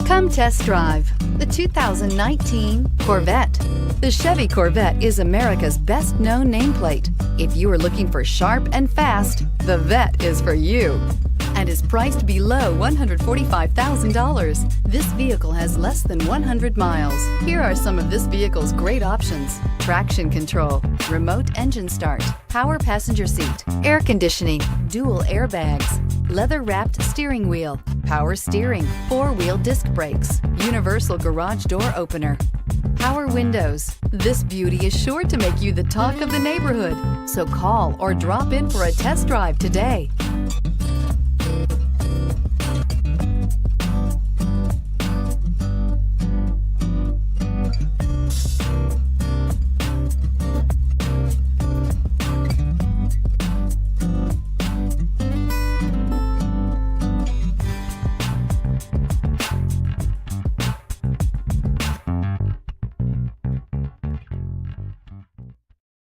Come test drive the 2019 Corvette. The Chevy Corvette is America's best-known nameplate. If you are looking for sharp and fast, the Vette is for you and is priced below $145,000. This vehicle has less than 100 miles. Here are some of this vehicle's great options: traction control, remote engine start, power passenger seat, air conditioning, dual airbags, leather-wrapped steering wheel, power steering, four-wheel disc brakes, universal garage door opener, power windows. This beauty is sure to make you the talk of the neighborhood. So call or drop in for a test drive today.